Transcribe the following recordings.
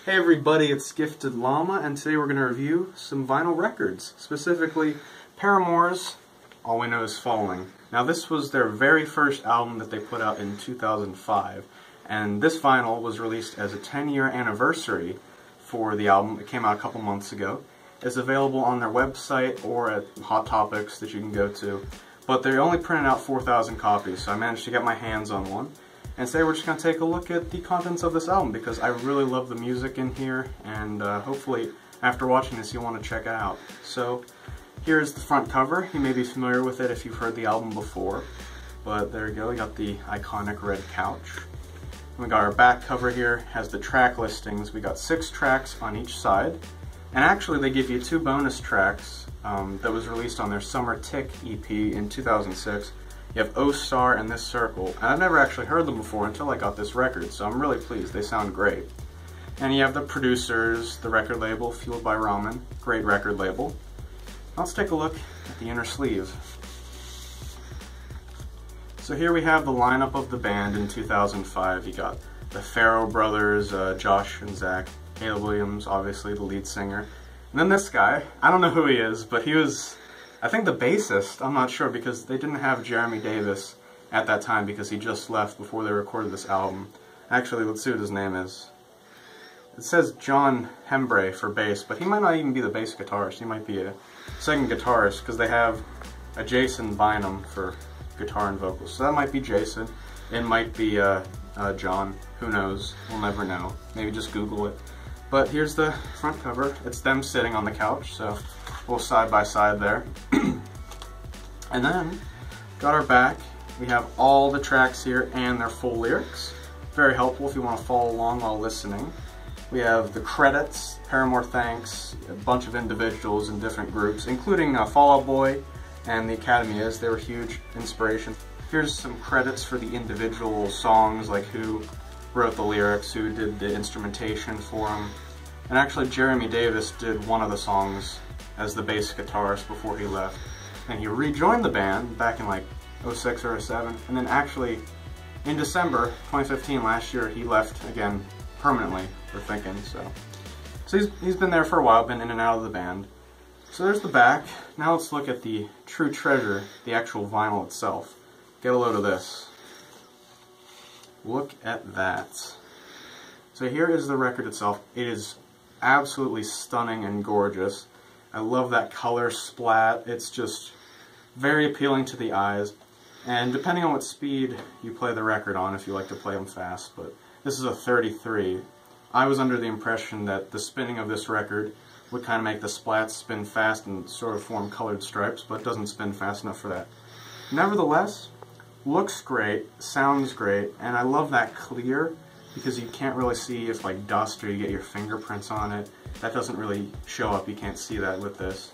Hey everybody, it's GiftedLlama, and today we're going to review some vinyl records, specifically Paramore's All We Know Is Falling. Now this was their very first album that they put out in 2005, and this vinyl was released as a 10-year anniversary for the album. It came out a couple months ago. It's available on their website or at Hot Topics that you can go to, but they only printed out 4,000 copies, so I managed to get my hands on one. And today we're just going to take a look at the contents of this album because I really love the music in here, and hopefully after watching this you'll want to check it out. So here's the front cover. You may be familiar with it if you've heard the album before, but there you go, we got the iconic red couch. We got our back cover here, has the track listings. We got 6 tracks on each side, and actually they give you 2 bonus tracks that was released on their Summer Tick EP in 2006. You have O-Star and This Circle, and I've never actually heard them before until I got this record, so I'm really pleased. They sound great. And you have the producers, the record label, Fueled by Ramen, great record label. Let's take a look at the inner sleeve. So here we have the lineup of the band in 2005. You got the Farrow brothers, Josh and Zach, Caleb Williams, obviously the lead singer, and then this guy. I don't know who he is, but he was, I think, the bassist. I'm not sure because they didn't have Jeremy Davis at that time because he just left before they recorded this album. Actually, let's see what his name is. It says John Hembre for bass, but he might not even be the bass guitarist. He might be a second guitarist because they have a Jason Bynum for guitar and vocals. So that might be Jason. It might be John. Who knows? We'll never know. Maybe just Google it. But here's the front cover. It's them sitting on the couch, so both side by side there. And then, got our back. We have all the tracks here and their full lyrics. Very helpful if you want to follow along while listening. We have the credits, Paramore thanks, a bunch of individuals in different groups, including Fall Out Boy and the Academy Is. They were huge inspiration. Here's some credits for the individual songs, like who wrote the lyrics, who did the instrumentation for them. And actually Jeremy Davis did one of the songs as the bass guitarist before he left. And he rejoined the band back in like 06 or 07, and then actually in December 2015, last year, he left again permanently, we're thinking. So he's been there for a while, been in and out of the band. So there's the back. Now let's look at the true treasure, the actual vinyl itself. Get a load of this. Look at that. So here is the record itself. It is absolutely stunning and gorgeous. I love that color splat. It's just very appealing to the eyes. And depending on what speed you play the record on, if you like to play them fast, but this is a 33. I was under the impression that the spinning of this record would kind of make the splats spin fast and sort of form colored stripes, but it doesn't spin fast enough for that. Nevertheless, looks great, sounds great, and I love that clear because you can't really see if like dust or you get your fingerprints on it. That doesn't really show up, you can't see that with this.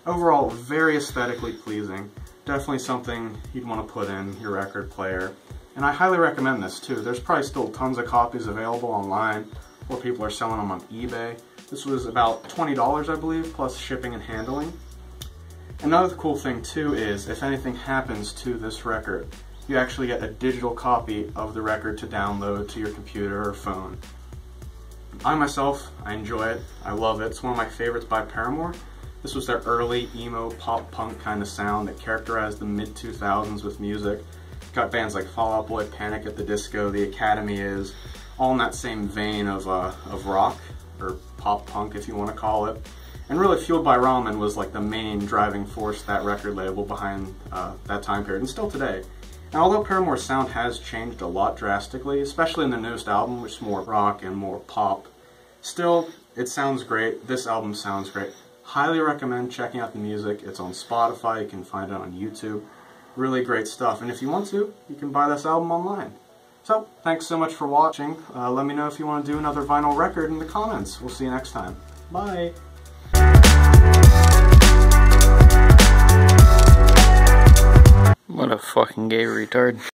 Overall, very aesthetically pleasing. Definitely something you'd want to put in your record player. And I highly recommend this too. There's probably still tons of copies available online, or people are selling them on eBay. This was about $20, I believe, plus shipping and handling. Another cool thing too is, if anything happens to this record, you actually get a digital copy of the record to download to your computer or phone. I myself, I enjoy it. I love it. It's one of my favorites by Paramore. This was their early emo pop punk kind of sound that characterized the mid-2000s with music. Got bands like Fall Out Boy, Panic at the Disco, The Academy Is, all in that same vein of rock, or pop punk if you want to call it. And really Fueled by Ramen was like the main driving force, that record label behind that time period, and still today. And although Paramore's sound has changed a lot drastically, especially in the newest album, which is more rock and more pop, still, it sounds great. This album sounds great. Highly recommend checking out the music. It's on Spotify, you can find it on YouTube. Really great stuff. And if you want to, you can buy this album online. So, thanks so much for watching. Let me know if you want to do another vinyl record in the comments. We'll see you next time. Bye! What a fucking gay retard.